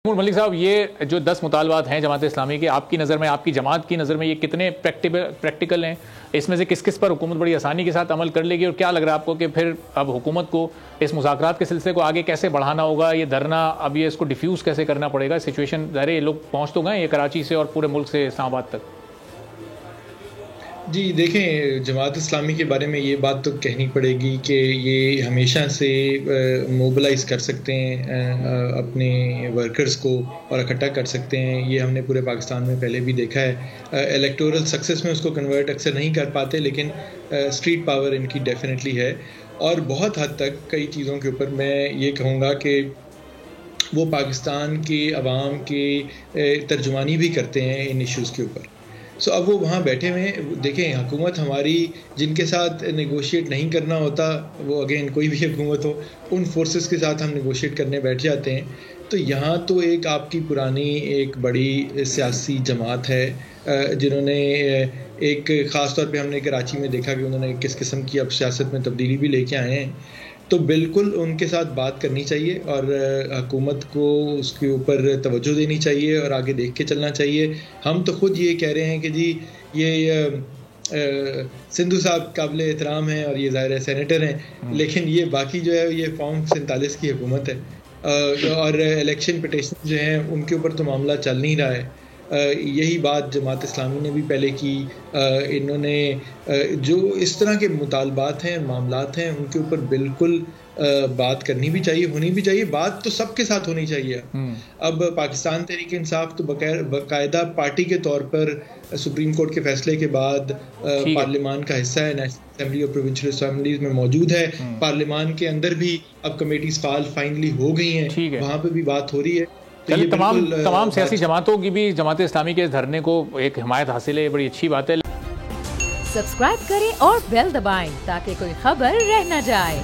मलिक साहब, ये जो 10 मुतालबात हैं जमात इस्लामी के, आपकी नज़र में, आपकी जमात की नज़र में ये कितने प्रैक्टिकल हैं? इसमें से किस किस पर हुकूमत बड़ी आसानी के साथ अमल कर लेगी? और क्या लग रहा है आपको कि फिर अब हुकूमत को इस मुज़ाकरात के सिलसिले को आगे कैसे बढ़ाना होगा? ये धरना अब ये इसको डिफ्यूज़ कैसे करना पड़ेगा? सिचुएशन ज़ाहिर है ये लोग पहुँच तो गए ये कराची से और पूरे मुल्क से इस्लामाबाद तक। जी देखें, जमात इस्लामी के बारे में ये बात तो कहनी पड़ेगी कि ये हमेशा से मोबिलाइज़ कर सकते हैं अपने वर्कर्स को और इकट्ठा कर सकते हैं। ये हमने पूरे पाकिस्तान में पहले भी देखा है। इलेक्टोरल सक्सेस में उसको कन्वर्ट अक्सर नहीं कर पाते, लेकिन स्ट्रीट पावर इनकी डेफिनेटली है। और बहुत हद तक कई चीज़ों के ऊपर मैं ये कहूँगा कि वो पाकिस्तान के अवाम की तर्जुमानी भी करते हैं इन इश्यूज़ के ऊपर। सो अब वो वहाँ बैठे हुए हैं। देखें, हुकूमत हमारी जिनके साथ नेगोशिएट नहीं करना होता, वो अगेन कोई भी हुकूमत हो, उन फोर्सेस के साथ हम नेगोशिएट करने बैठ जाते हैं। तो यहाँ तो एक आपकी पुरानी एक बड़ी सियासी जमात है जिन्होंने एक ख़ास तौर पे हमने कराची में देखा कि उन्होंने किस किस्म की अब सियासत में तब्दीली भी लेके आए हैं। तो बिल्कुल उनके साथ बात करनी चाहिए और हुकूमत को उसके ऊपर तवज्जो देनी चाहिए और आगे देख के चलना चाहिए। हम तो ख़ुद ये कह रहे हैं कि जी ये सिंधु साहब काबिल एहतराम हैं और ये ज़ाहिर है सेनेटर हैं, लेकिन ये बाकी जो है ये फॉर्म 47 की हुकूमत है और इलेक्शन पिटीशन जो हैं उनके ऊपर तो मामला चल नहीं रहा है। यही बात जमात इस्लामी ने भी पहले की। इन्होंने जो इस तरह के मुतालबात हैं, मामलात हैं, उनके ऊपर बिल्कुल बात करनी भी चाहिए, होनी भी चाहिए। बात तो सबके साथ होनी चाहिए। अब पाकिस्तान तहरीक इंसाफ तो बाकायदा पार्टी के तौर पर सुप्रीम कोर्ट के फैसले के बाद पार्लियामान का हिस्सा है, नेशनल असेंबली और प्रोविंशियल असेंबलीज में मौजूद है। पार्लियामान के अंदर भी अब कमेटीज फाल फाइनली हो गई हैं, वहाँ पे भी बात हो रही है। तो ये तमाम सियासी जमातों की भी जमात इस्लामी के धरने को एक हिमायत हासिल है, बड़ी अच्छी बात है। सब्सक्राइब करें और बेल दबाएं ताकि कोई खबर रह न जाए।